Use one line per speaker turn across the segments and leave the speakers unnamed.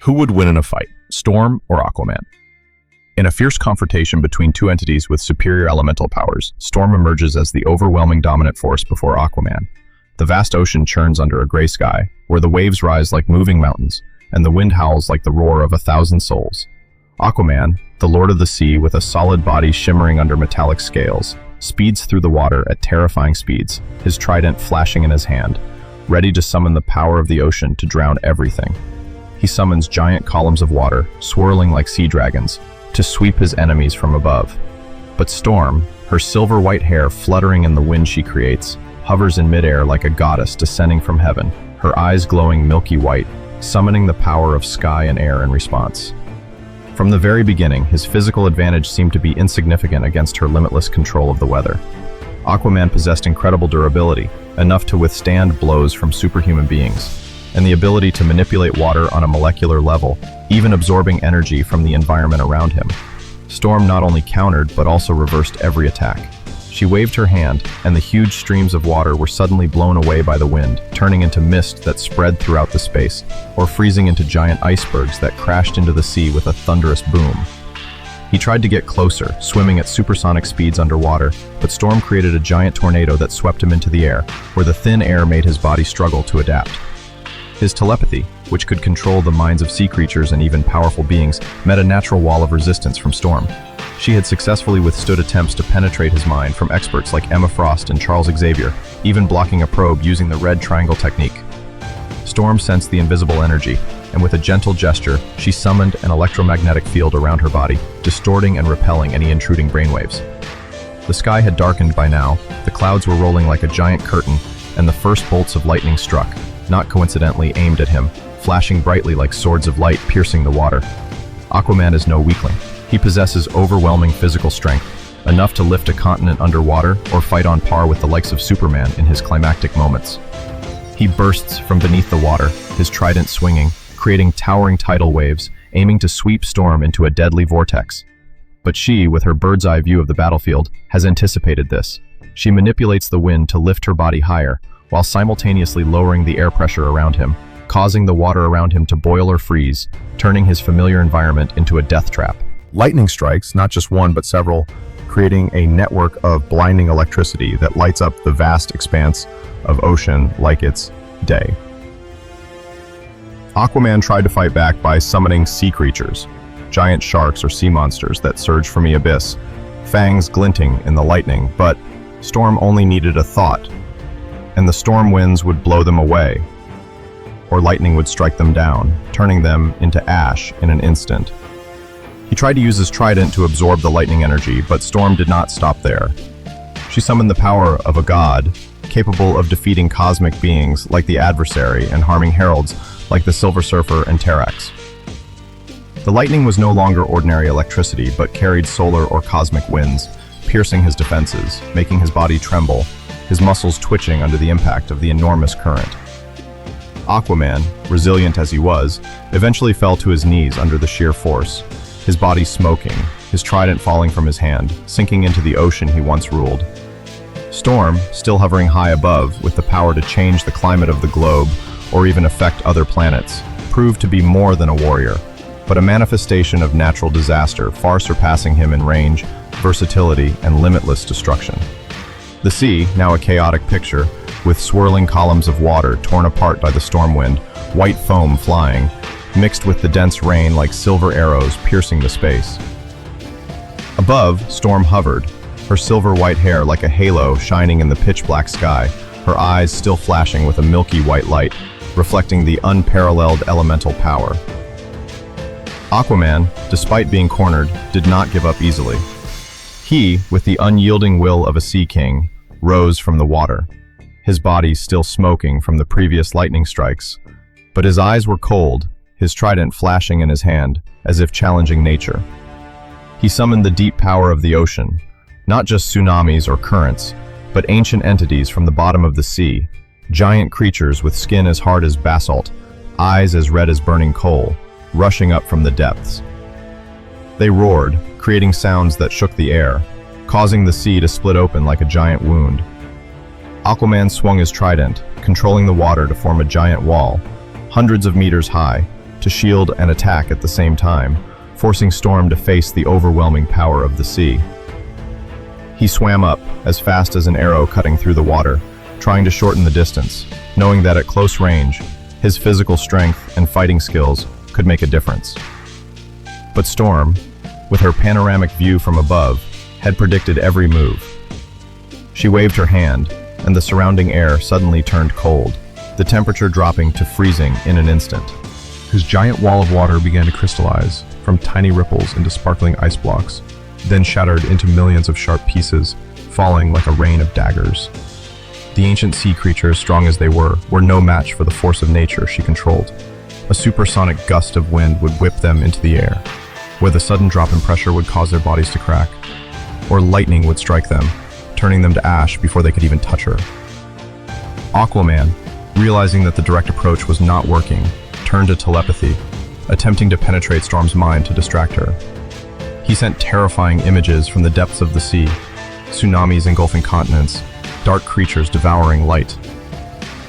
Who would win in a fight, Storm or Aquaman? In a fierce confrontation between two entities with superior elemental powers, Storm emerges as the overwhelming dominant force before Aquaman. The vast ocean churns under a gray sky, where the waves rise like moving mountains, and the wind howls like the roar of 1,000 souls. Aquaman, the lord of the sea with a solid body shimmering under metallic scales, speeds through the water at terrifying speeds, his trident flashing in his hand, ready to summon the power of the ocean to drown everything. He summons giant columns of water, swirling like sea dragons, to sweep his enemies from above. But Storm, her silver-white hair fluttering in the wind she creates, hovers in midair like a goddess descending from heaven, her eyes glowing milky white, summoning the power of sky and air in response. From the very beginning, his physical advantage seemed to be insignificant against her limitless control of the weather. Aquaman possessed incredible durability, enough to withstand blows from superhuman beings, and the ability to manipulate water on a molecular level, even absorbing energy from the environment around him. Storm not only countered, but also reversed every attack. She waved her hand, and the huge streams of water were suddenly blown away by the wind, turning into mist that spread throughout the space, or freezing into giant icebergs that crashed into the sea with a thunderous boom. He tried to get closer, swimming at supersonic speeds underwater, but Storm created a giant tornado that swept him into the air, where the thin air made his body struggle to adapt. His telepathy, which could control the minds of sea creatures and even powerful beings, met a natural wall of resistance from Storm. She had successfully withstood attempts to penetrate his mind from experts like Emma Frost and Charles Xavier, even blocking a probe using the red triangle technique. Storm sensed the invisible energy, and with a gentle gesture, she summoned an electromagnetic field around her body, distorting and repelling any intruding brainwaves. The sky had darkened by now, the clouds were rolling like a giant curtain, and the first bolts of lightning struck, not coincidentally aimed at him, flashing brightly like swords of light piercing the water. Aquaman is no weakling. He possesses overwhelming physical strength, enough to lift a continent underwater or fight on par with the likes of Superman in his climactic moments. He bursts from beneath the water, his trident swinging, creating towering tidal waves, aiming to sweep Storm into a deadly vortex. But she, with her bird's-eye view of the battlefield, has anticipated this. She manipulates the wind to lift her body higher, while simultaneously lowering the air pressure around him, causing the water around him to boil or freeze, turning his familiar environment into a death trap. Lightning strikes, not just one but several, creating a network of blinding electricity that lights up the vast expanse of ocean like it's day. Aquaman tried to fight back by summoning sea creatures, giant sharks or sea monsters that surge from the abyss, fangs glinting in the lightning, but Storm only needed a thought, and the storm winds would blow them away, or lightning would strike them down, turning them into ash in an instant. He tried to use his trident to absorb the lightning energy, but Storm did not stop there. She summoned the power of a god, capable of defeating cosmic beings like the adversary and harming heralds like the Silver Surfer and Terrax. The lightning was no longer ordinary electricity, but carried solar or cosmic winds, piercing his defenses, making his body tremble, his muscles twitching under the impact of the enormous current. Aquaman, resilient as he was, eventually fell to his knees under the sheer force, his body smoking, his trident falling from his hand, sinking into the ocean he once ruled. Storm, still hovering high above, with the power to change the climate of the globe or even affect other planets, proved to be more than a warrior, but a manifestation of natural disaster far surpassing him in range, versatility, and limitless destruction. The sea, now a chaotic picture, with swirling columns of water torn apart by the storm wind, white foam flying, mixed with the dense rain like silver arrows piercing the space. Above, Storm hovered, her silver-white hair like a halo shining in the pitch-black sky, her eyes still flashing with a milky white light, reflecting the unparalleled elemental power. Aquaman, despite being cornered, did not give up easily. He, with the unyielding will of a sea king, rose from the water, his body still smoking from the previous lightning strikes, but his eyes were cold, his trident flashing in his hand, as if challenging nature. He summoned the deep power of the ocean, not just tsunamis or currents, but ancient entities from the bottom of the sea, giant creatures with skin as hard as basalt, eyes as red as burning coal, rushing up from the depths. They roared, creating sounds that shook the air, causing the sea to split open like a giant wound. Aquaman swung his trident, controlling the water to form a giant wall, hundreds of meters high, to shield and attack at the same time, forcing Storm to face the overwhelming power of the sea. He swam up, as fast as an arrow cutting through the water, trying to shorten the distance, knowing that at close range, his physical strength and fighting skills could make a difference. But Storm, with her panoramic view from above, had predicted every move. She waved her hand, and the surrounding air suddenly turned cold, the temperature dropping to freezing in an instant.
His giant wall of water began to crystallize, from tiny ripples into sparkling ice blocks, then shattered into millions of sharp pieces, falling like a rain of daggers. The ancient sea creatures, strong as they were no match for the force of nature she controlled. A supersonic gust of wind would whip them into the air, where the sudden drop in pressure would cause their bodies to crack, or lightning would strike them, turning them to ash before they could even touch her. Aquaman, realizing that the direct approach was not working, turned to telepathy, attempting to penetrate Storm's mind to distract her. He sent terrifying images from the depths of the sea, tsunamis engulfing continents, dark creatures devouring light,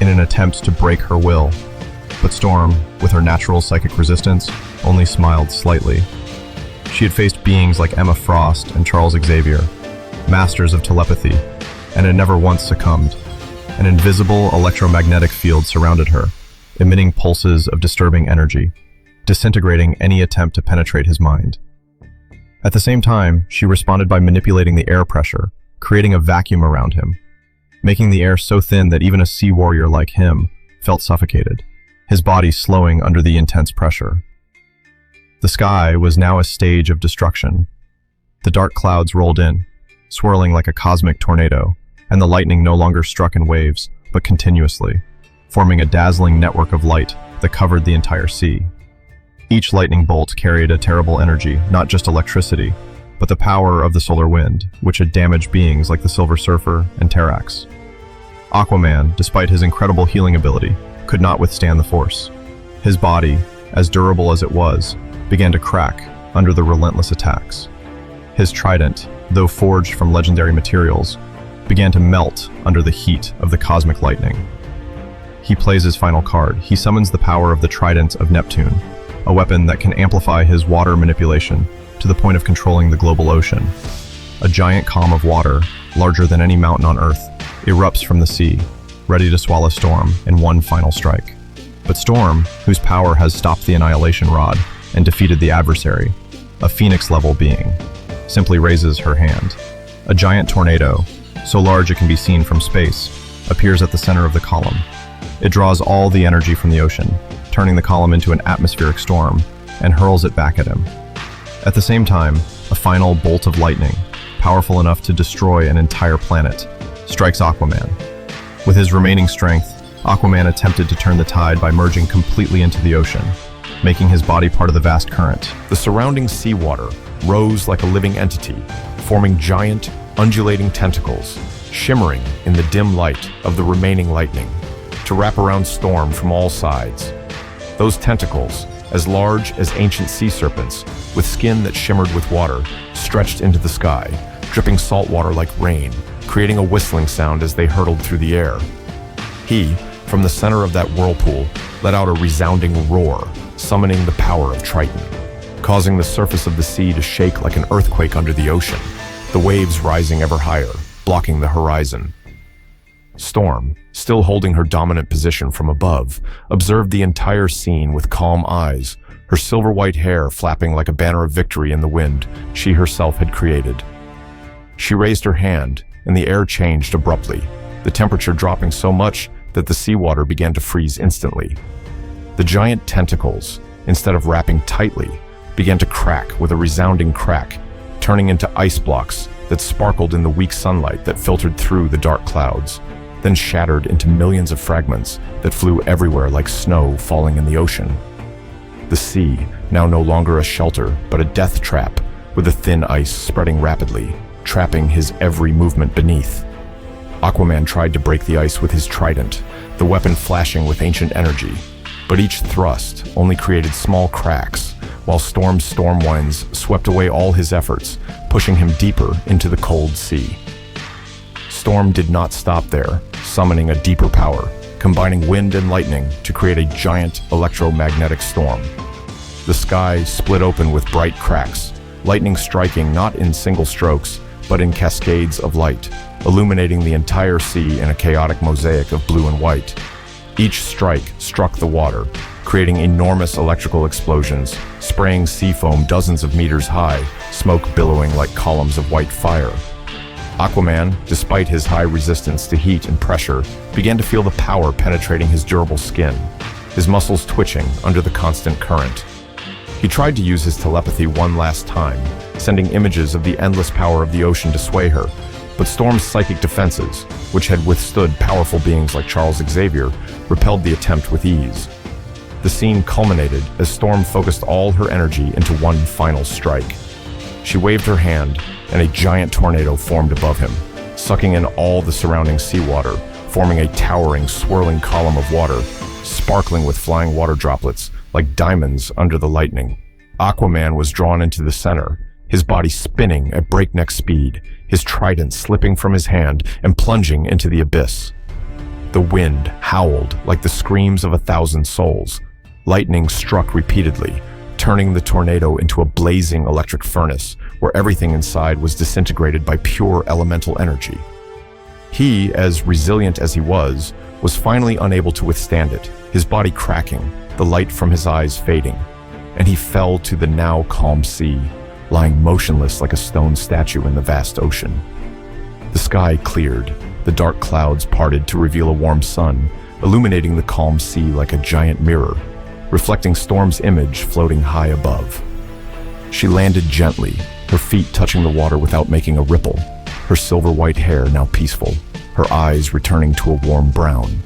in an attempt to break her will. But Storm, with her natural psychic resistance, only smiled slightly. She had faced beings like Emma Frost and Charles Xavier, masters of telepathy, and had never once succumbed. An invisible electromagnetic field surrounded her, emitting pulses of disturbing energy, disintegrating any attempt to penetrate his mind. At the same time, she responded by manipulating the air pressure, creating a vacuum around him, making the air so thin that even a sea warrior like him felt suffocated, his body slowing under the intense pressure. The sky was now a stage of destruction. The dark clouds rolled in, swirling like a cosmic tornado, and the lightning no longer struck in waves, but continuously, forming a dazzling network of light that covered the entire sea. Each lightning bolt carried a terrible energy, not just electricity, but the power of the solar wind, which had damaged beings like the Silver Surfer and Terrax. Aquaman, despite his incredible healing ability, could not withstand the force. His body, as durable as it was, began to crack under the relentless attacks. His trident, though forged from legendary materials, began to melt under the heat of the cosmic lightning. He plays his final card. He summons the power of the Trident of Neptune, a weapon that can amplify his water manipulation to the point of controlling the global ocean. A giant column of water, larger than any mountain on Earth, erupts from the sea, ready to swallow Storm in one final strike. But Storm, whose power has stopped the Annihilation Rod and defeated the adversary, a Phoenix-level being, simply raises her hand. A giant tornado, so large it can be seen from space, appears at the center of the column. It draws all the energy from the ocean, turning the column into an atmospheric storm, and hurls it back at him. At the same time, a final bolt of lightning, powerful enough to destroy an entire planet, strikes Aquaman. With his remaining strength, Aquaman attempted to turn the tide by merging completely into the ocean, making his body part of the vast current.
The surrounding seawater rose like a living entity, forming giant, undulating tentacles, shimmering in the dim light of the remaining lightning, to wrap around Storm from all sides. Those tentacles, as large as ancient sea serpents, with skin that shimmered with water, stretched into the sky, dripping salt water like rain, creating a whistling sound as they hurtled through the air. He, from the center of that whirlpool, let out a resounding roar, summoning the power of Triton, causing the surface of the sea to shake like an earthquake under the ocean, the waves rising ever higher, blocking the horizon. Storm, still holding her dominant position from above, observed the entire scene with calm eyes, her silver-white hair flapping like a banner of victory in the wind she herself had created. She raised her hand, and the air changed abruptly, the temperature dropping so much that the seawater began to freeze instantly. The giant tentacles, instead of wrapping tightly, began to crack with a resounding crack, turning into ice blocks that sparkled in the weak sunlight that filtered through the dark clouds, then shattered into millions of fragments that flew everywhere like snow falling in the ocean. The sea, now no longer a shelter, but a death trap, with the thin ice spreading rapidly, trapping his every movement beneath. Aquaman tried to break the ice with his trident, the weapon flashing with ancient energy, but each thrust only created small cracks, while Storm's storm winds swept away all his efforts, pushing him deeper into the cold sea. Storm did not stop there, summoning a deeper power, combining wind and lightning to create a giant electromagnetic storm. The sky split open with bright cracks, lightning striking not in single strokes, but in cascades of light, illuminating the entire sea in a chaotic mosaic of blue and white. Each strike struck the water, creating enormous electrical explosions, spraying sea foam dozens of meters high, smoke billowing like columns of white fire. Aquaman, despite his high resistance to heat and pressure, began to feel the power penetrating his durable skin, his muscles twitching under the constant current. He tried to use his telepathy one last time, sending images of the endless power of the ocean to sway her, but Storm's psychic defenses, which had withstood powerful beings like Charles Xavier, repelled the attempt with ease. The scene culminated as Storm focused all her energy into one final strike. She waved her hand, and a giant tornado formed above him, sucking in all the surrounding seawater, forming a towering, swirling column of water, sparkling with flying water droplets like diamonds under the lightning. Aquaman was drawn into the center, his body spinning at breakneck speed, his trident slipping from his hand and plunging into the abyss. The wind howled like the screams of 1,000 souls. Lightning struck repeatedly, turning the tornado into a blazing electric furnace where everything inside was disintegrated by pure elemental energy. He, as resilient as he was finally unable to withstand it, his body cracking, the light from his eyes fading, and he fell to the now calm sea, lying motionless like a stone statue in the vast ocean. The sky cleared, the dark clouds parted to reveal a warm sun, illuminating the calm sea like a giant mirror, reflecting Storm's image floating high above. She landed gently, her feet touching the water without making a ripple, her silver white hair now peaceful, her eyes returning to a warm brown.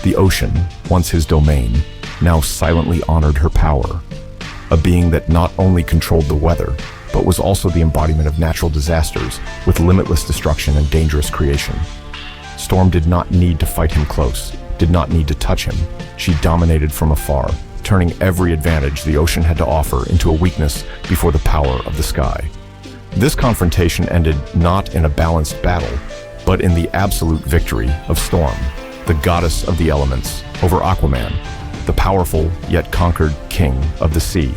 The ocean, once his domain, now silently honored her power, a being that not only controlled the weather, but was also the embodiment of natural disasters with limitless destruction and dangerous creation. Storm did not need to fight him close, did not need to touch him. She dominated from afar, turning every advantage the ocean had to offer into a weakness before the power of the sky. This confrontation ended not in a balanced battle, but in the absolute victory of Storm, the goddess of the elements, over Aquaman, the powerful yet conquered king of the sea.